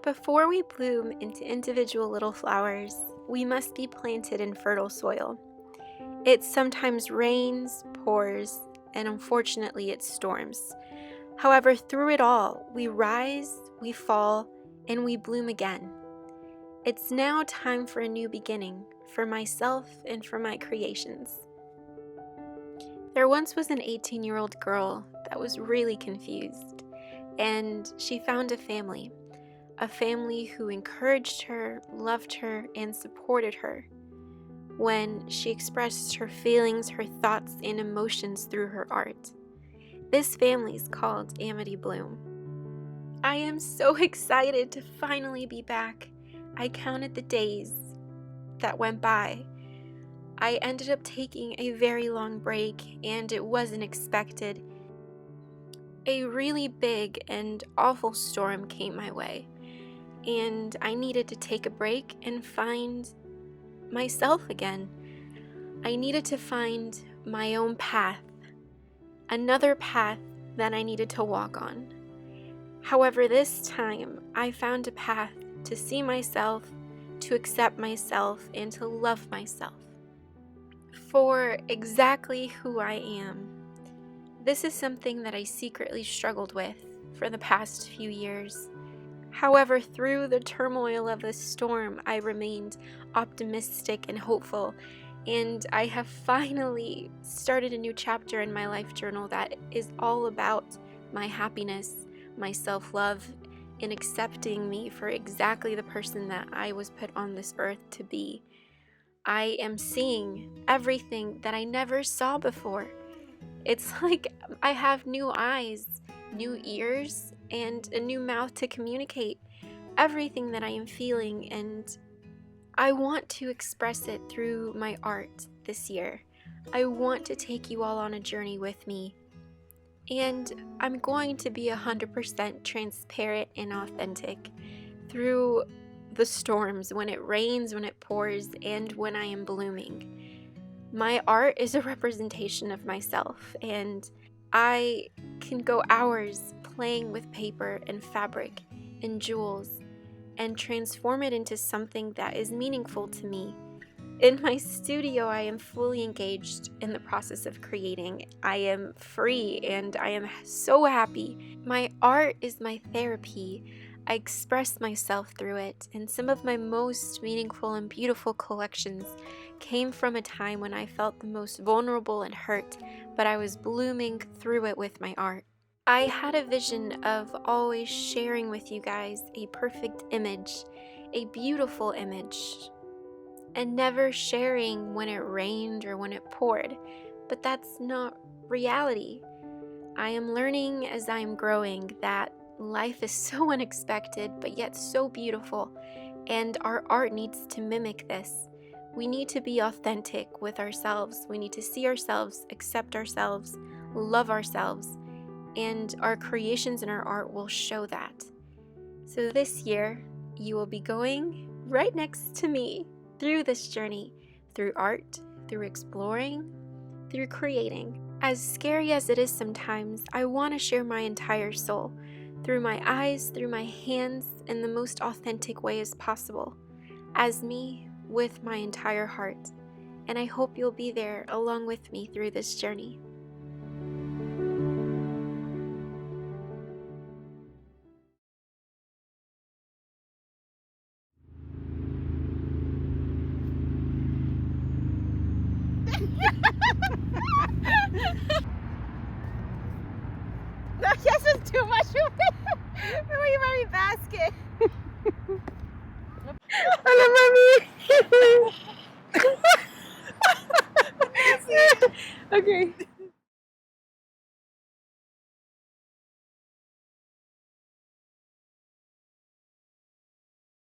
Before we bloom into individual little flowers, we must be planted in fertile soil. It sometimes rains, pours, and unfortunately it storms. However, through it all, we rise, we fall, and we bloom again. It's now time for a new beginning, for myself and for my creations. There once was an 18-year-old girl that was really confused, and she found a family who encouraged her, loved her, and supported her when she expressed her feelings, her thoughts, and emotions through her art. This family is called Amity Bloom. I am so excited to finally be back. I counted the days that went by. I ended up taking a very long break, and it wasn't expected. A really big and awful storm came my way, and I needed to take a break and find myself again. I needed to find my own path, another path that I needed to walk on. However, this time I found a path to see myself, to accept myself, and to love myself for exactly who I am. This is something that I secretly struggled with for the past few years. However, through the turmoil of this storm, I remained optimistic and hopeful, and I have finally started a new chapter in my life journal that is all about my happiness, my self-love, and accepting me for exactly the person that I was put on this earth to be. I am seeing everything that I never saw before. It's like I have new eyes, new ears, and a new mouth to communicate everything that I am feeling, and I want to express it through my art this year. I want to take you all on a journey with me, and I'm going to be 100% transparent and authentic through the storms, when it rains, when it pours, and when I am blooming. My art is a representation of myself, and I can go hours playing with paper and fabric and jewels and transform it into something that is meaningful to me. In my studio, I am fully engaged in the process of creating. I am free and I am so happy. My art is my therapy. I express myself through it, and some of my most meaningful and beautiful collections came from a time when I felt the most vulnerable and hurt, but I was blooming through it with my art. I had a vision of always sharing with you guys a perfect image, a beautiful image, and never sharing when it rained or when it poured, but that's not reality. I am learning as I am growing that life is so unexpected, but yet so beautiful, and our art needs to mimic this. We need to be authentic with ourselves. We need to see ourselves, accept ourselves, love ourselves, and our creations and our art will show that. So this year, you will be going right next to me through this journey, through art, through exploring, through creating. As scary as it is sometimes, I want to share my entire soul, through my eyes, through my hands, in the most authentic way as possible, as me, with my entire heart. And I hope you'll be there along with me through this journey. I guess it's too much for me. Wait, mommy, basket. Hello, mommy. Okay.